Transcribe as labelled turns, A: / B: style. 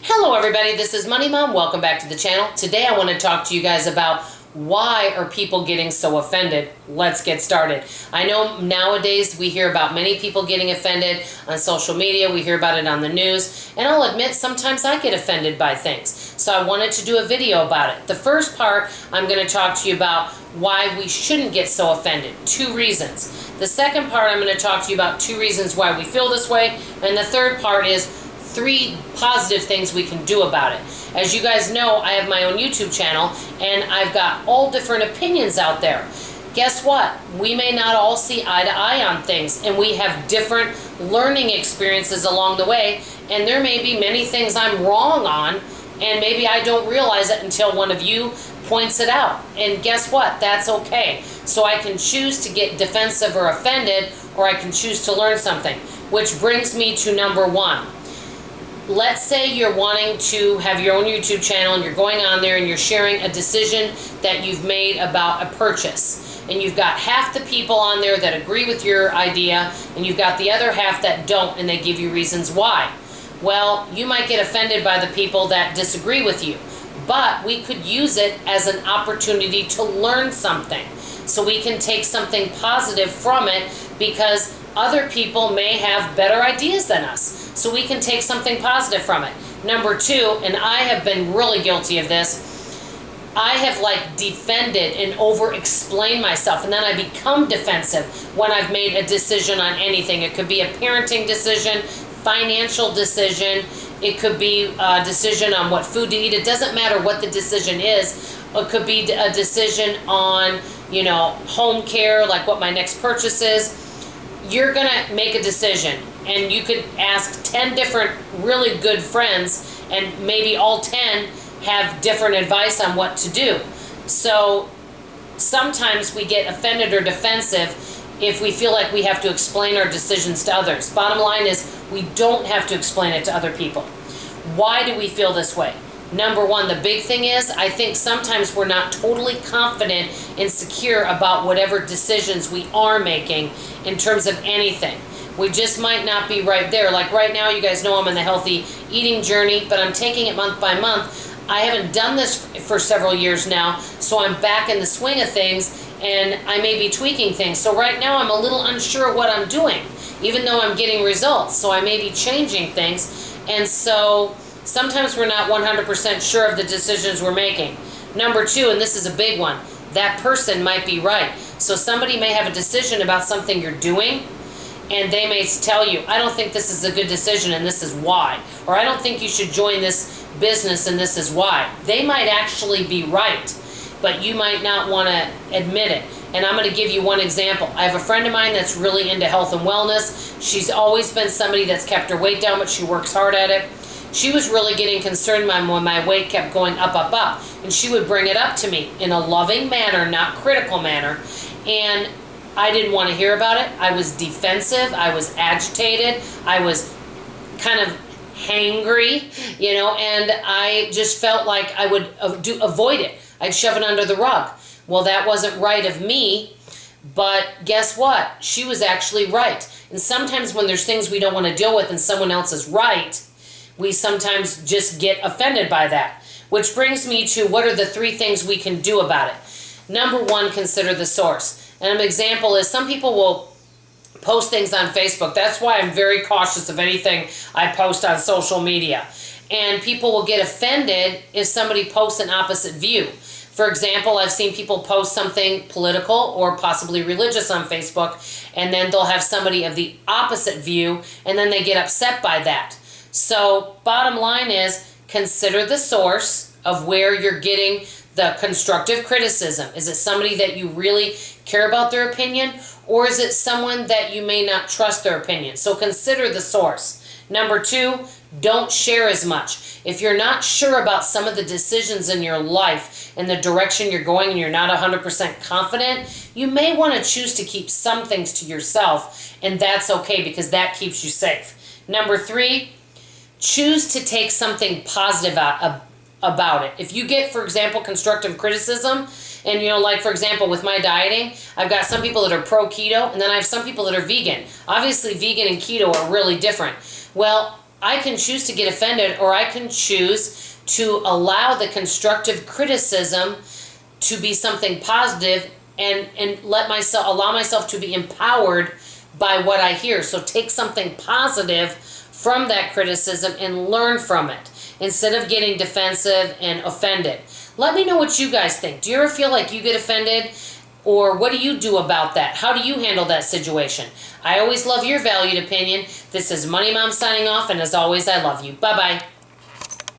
A: Hello everybody, this is Money Mom. Welcome back to the channel. Today I want to talk to you guys about why are people getting so offended. Let's get started. I know nowadays we hear about many people getting offended on social media. We hear about it on the news. And I'll admit sometimes I get offended by things. So I wanted to do a video about it. The first part I'm going to talk to you about why we shouldn't get so offended. 2 reasons. The second part I'm going to talk to you about 2 reasons why we feel this way. And the third part is 3 positive things we can do about it. As you guys know, I have my own YouTube channel and I've got all different opinions out there. Guess what? We may not all see eye to eye on things, and we have different learning experiences along the way, and there may be many things I'm wrong on, and maybe I don't realize it until one of you points it out. And guess what? That's okay. So I can choose to get defensive or offended, or I can choose to learn something. Which brings me to number 1. Let's say you're wanting to have your own YouTube channel and you're going on there and you're sharing a decision that you've made about a purchase. And you've got half the people on there that agree with your idea, and you've got the other half that don't, and they give you reasons why. Well, you might get offended by the people that disagree with you, but we could use it as an opportunity to learn something. So we can take something positive from it, because other people may have better ideas than us. So we can take something positive from it. Number 2, and I have been really guilty of this, I have defended and over-explained myself, and then I become defensive when I've made a decision on anything. It could be a parenting decision, financial decision, it could be a decision on what food to eat. It doesn't matter what the decision is. It could be a decision on, home care, like what my next purchase is. You're going to make a decision, and you could ask 10 different really good friends, and maybe all 10 have different advice on what to do. So sometimes we get offended or defensive if we feel like we have to explain our decisions to others. Bottom line is, we don't have to explain it to other people. Why do we feel this way? Number 1, the big thing is, I think sometimes we're not totally confident and secure about whatever decisions we are making in terms of anything. We just might not be right there. Like right now, you guys know I'm on the healthy eating journey, but I'm taking it month by month. I haven't done this for several years now, so I'm back in the swing of things, and I may be tweaking things. So right now, I'm a little unsure of what I'm doing, even though I'm getting results. So I may be changing things, and so sometimes we're not 100% sure of the decisions we're making. Number 2, and this is a big one, that person might be right. So somebody may have a decision about something you're doing, and they may tell you, I don't think this is a good decision and this is why. Or I don't think you should join this business and this is why. They might actually be right, but you might not want to admit it. And I'm going to give you one example. I have a friend of mine that's really into health and wellness. She's always been somebody that's kept her weight down, but she works hard at it. She was really getting concerned when my weight kept going up, up, up. And she would bring it up to me in a loving manner, not critical manner. And I didn't want to hear about it. I was defensive. I was agitated. I was kind of hangry, and I just felt like I would avoid it. I'd shove it under the rug. Well, that wasn't right of me, but guess what? She was actually right. And sometimes when there's things we don't want to deal with and someone else is right, we sometimes just get offended by that. Which brings me to, what are the 3 things we can do about it? Number 1, consider the source. And an example is, some people will post things on Facebook. That's why I'm very cautious of anything I post on social media. And people will get offended if somebody posts an opposite view. For example, I've seen people post something political or possibly religious on Facebook, and then they'll have somebody of the opposite view, and then they get upset by that. So bottom line is, consider the source of where you're getting the constructive criticism. Is it somebody that you really care about their opinion, or is it someone that you may not trust their opinion? So consider the source. Number 2, don't share as much. If you're not sure about some of the decisions in your life and the direction you're going, and you're not 100% confident, you may want to choose to keep some things to yourself, and that's okay, because that keeps you safe. Number 3, choose to take something positive about it. If you get, for example, constructive criticism, and like for example with my dieting, I've got some people that are pro keto, and then I have some people that are vegan. Obviously vegan and keto are really different. Well, I can choose to get offended, or I can choose to allow the constructive criticism to be something positive, and allow myself to be empowered by what I hear. So take something positive from that criticism and learn from it instead of getting defensive and offended. Let me know what you guys think. Do you ever feel like you get offended? Or what do you do about that? How do you handle that situation? I always love your valued opinion. This is Money Mom signing off, and as always, I love you. Bye-bye.